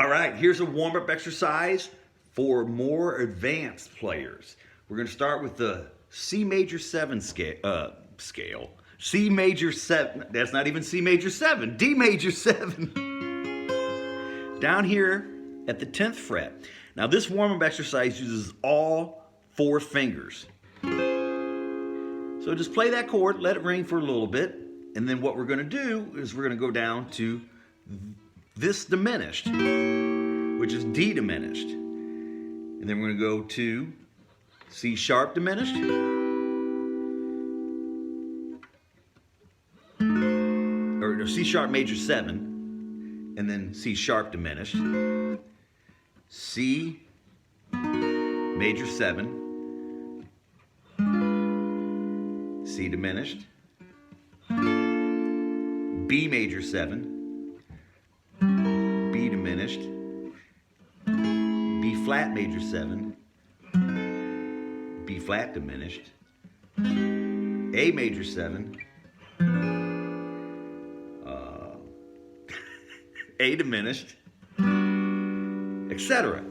All right, here's a warm-up exercise for more advanced players. We're going to start with the C major 7 scale. C major 7, that's not even C major 7, D major 7. Down here at the 10th fret. Now this warm-up exercise uses all 4 fingers. So just play that chord, let it ring for a little bit, and then what we're going to do is we're going to go down to this diminished, which is D diminished. And then we're going to go to C sharp diminished, or C sharp major 7, and then C sharp diminished, C major 7, C diminished, B major 7, B diminished, B flat major 7, B flat diminished, A major 7, A diminished, etc.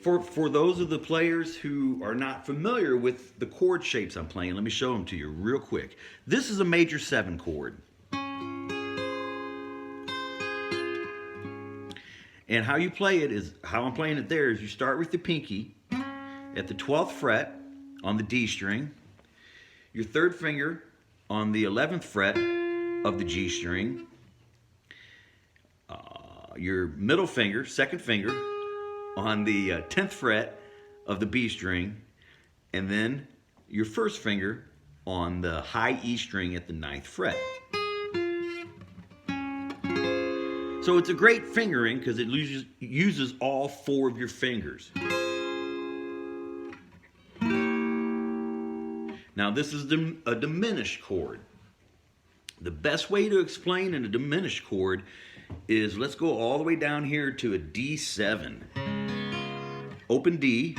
For those of the players who are not familiar with the chord shapes I'm playing, let me show them to you real quick. This is a major 7 chord. And how you play it is, how I'm playing it there is you start with the pinky at the 12th fret on the D string, your 3rd finger on the 11th fret of the G string, your middle finger, 2nd finger, on the 10th fret of the B string, and then your 1st finger on the high E string at the 9th fret. So it's a great fingering because it uses all 4 of your fingers. Now this is a diminished chord. The best way to explain in a diminished chord is, let's go all the way down here to a D7. Open D.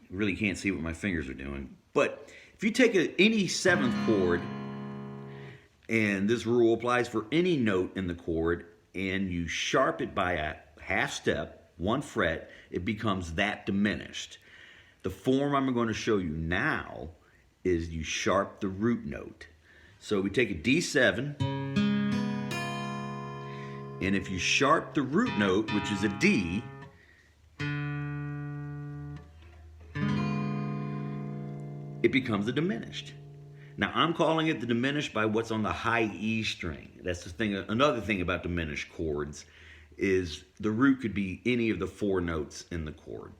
You really can't see what my fingers are doing. But if you take any 7th chord, and this rule applies for any note in the chord, and you sharp it by a half step, 1 fret, it becomes that diminished. The form I'm going to show you now is you sharp the root note. So we take a D7, and if you sharp the root note, which is a D, it becomes a diminished. Now I'm calling it the diminished by what's on the high E string. That's the thing. Another thing about diminished chords is the root could be any of the 4 notes in the chord.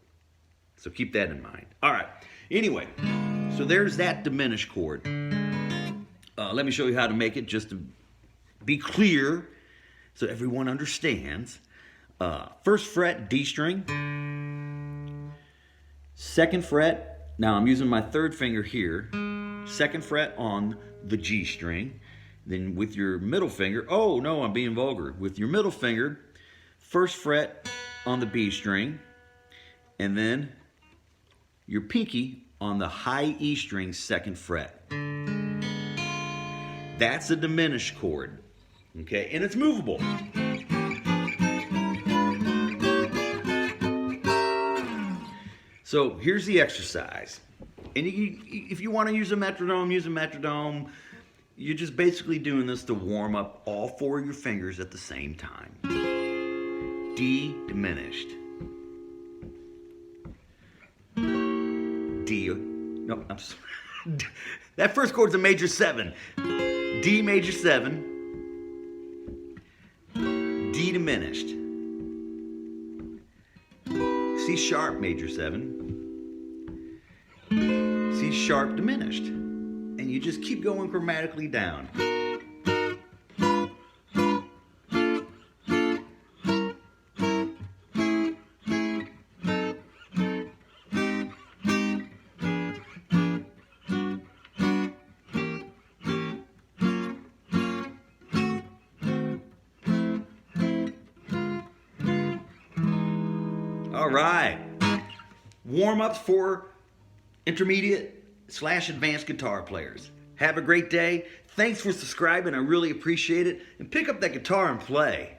So keep that in mind. All right. Anyway, so there's that diminished chord. Let me show you how to make it just to be clear so everyone understands. 1st fret, D string. 2nd fret, now I'm using my 3rd finger here. 2nd fret on the G string. Then with your middle finger, oh no, I'm being vulgar. With your middle finger, 1st fret on the B string. And then your pinky on the high E string, 2nd fret. That's a diminished chord, okay? And it's movable. So here's the exercise. And if you want to use a metronome, use a metronome. You're just basically doing this to warm up all 4 of your fingers at the same time. D diminished. D, no, I'm sorry. That first chord's a major 7. D major 7, D diminished, C sharp major 7, C sharp diminished, and you just keep going chromatically down. All right, warm-ups for intermediate / advanced guitar players. Have a great day. Thanks for subscribing. I really appreciate it. And pick up that guitar and play.